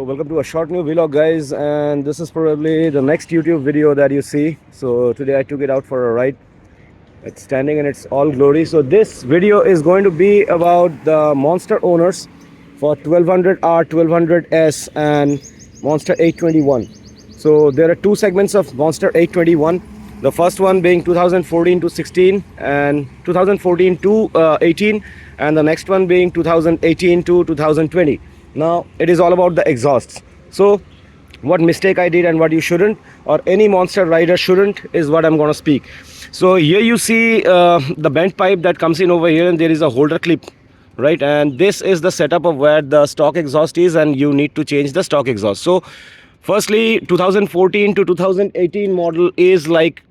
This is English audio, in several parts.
welcome to a short new vlog, guys, and this is probably the next YouTube video that you see. So today I took it out for a ride. It's standing in its all glory. So this video is going to be about the Monster owners for 1200R, 1200S and Monster 821. So there are two segments of Monster 821. The first one being 2014 to 16 and 2014 to 18, and the next one being 2018 to 2020. Now it is all about the exhausts. So what mistake I did and what you shouldn't, or any Monster rider shouldn't, is what I'm going to speak. So here you see the bent pipe that comes in over here, and there is a holder clip, right? And this is the setup of where the stock exhaust is, and you need to change the stock exhaust. So firstly, 2014 to 2018 model is like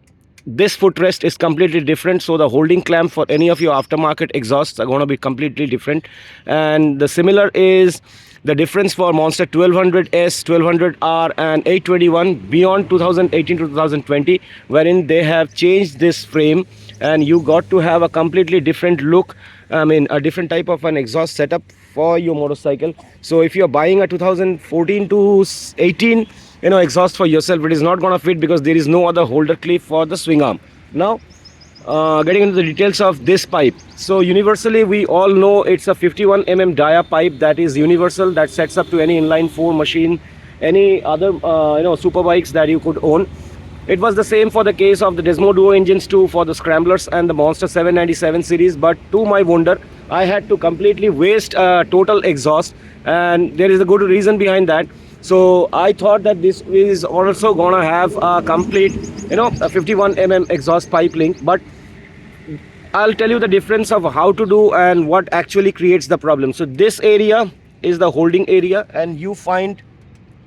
this footrest is completely different. So the holding clamp for any of your aftermarket exhausts are going to be completely different. And the similar is the difference for Monster 1200S, 1200R and 821 beyond 2018 to 2020, wherein they have changed this frame and you got to have a completely different look. I mean, a different type of an exhaust setup for your motorcycle. So if you're buying a 2014 to 18 exhaust for yourself, it is not going to fit because there is no other holder clip for the swing arm. Now getting into the details of this pipe. So universally we all know it's a 51 mm dia pipe that is universal, that sets up to any inline 4 machine, any other super bikes that you could own. It was the same for the case of the Desmo Duo engines too, for the Scramblers and the Monster 797 series, but to my wonder I had to completely waste total exhaust, and there is a good reason behind that. So I thought that this is also gonna have a complete a 51 mm exhaust pipe link, but I'll tell you the difference of how to do and what actually creates the problem. So this area is the holding area, and you find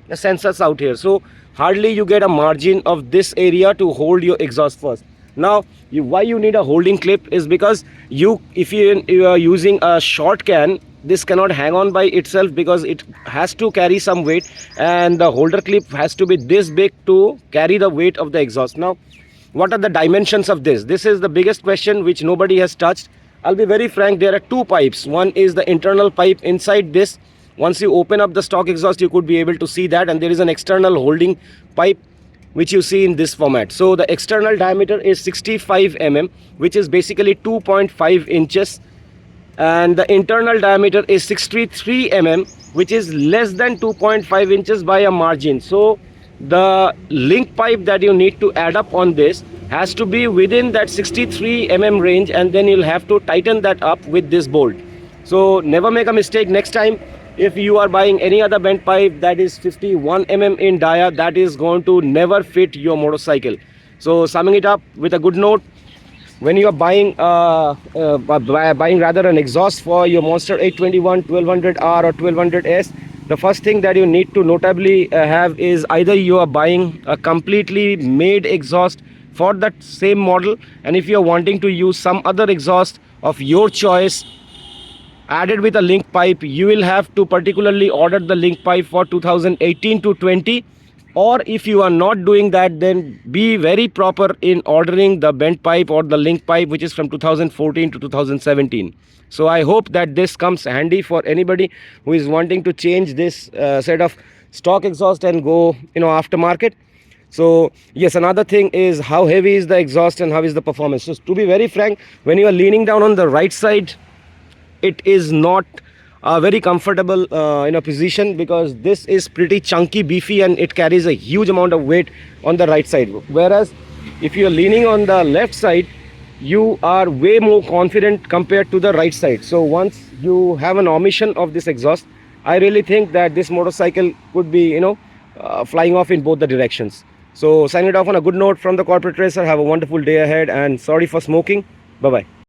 the sensors out here. So hardly you get a margin of this area to hold your exhaust first. Now why you need a holding clip is because if you are using a short can, this cannot hang on by itself because it has to carry some weight, and the holder clip has to be this big to carry the weight of the exhaust. Now what are the dimensions of this? This is the biggest question which nobody has touched. I'll be very frank, there are two pipes. One is the internal pipe inside this. Once you open up the stock exhaust, you could be able to see that, and there is an external holding pipe which you see in this format. So the external diameter is 65 mm, which is basically 2.5 inches, and the internal diameter is 63 mm, which is less than 2.5 inches by a margin. So the link pipe that you need to add up on this has to be within that 63 mm range, and then you'll have to tighten that up with this bolt. So never make a mistake next time. If you are buying any other bent pipe that is 51 mm in dia, that is going to never fit your motorcycle. So summing it up with a good note, when you are buying rather an exhaust for your Monster 821, 1200R or 1200S, the first thing that you need to notably have is either you are buying a completely made exhaust for that same model, and if you are wanting to use some other exhaust of your choice added with a link pipe, you will have to particularly order the link pipe for 2018 to 20. Or if you are not doing that, then be very proper in ordering the bent pipe or the link pipe which is from 2014 to 2017. So I hope that this comes handy for anybody who is wanting to change this set of stock exhaust and go aftermarket. So yes, another thing is how heavy is the exhaust and how is the performance. So to be very frank, when you are leaning down on the right side, it is not a very comfortable position, because this is pretty chunky, beefy, and it carries a huge amount of weight on the right side. Whereas if you are leaning on the left side, you are way more confident compared to the right side. So once you have an omission of this exhaust, I really think that this motorcycle could be flying off in both the directions. So signing it off on a good note from the Corporate Racer. Have a wonderful day ahead, and sorry for smoking. Bye bye.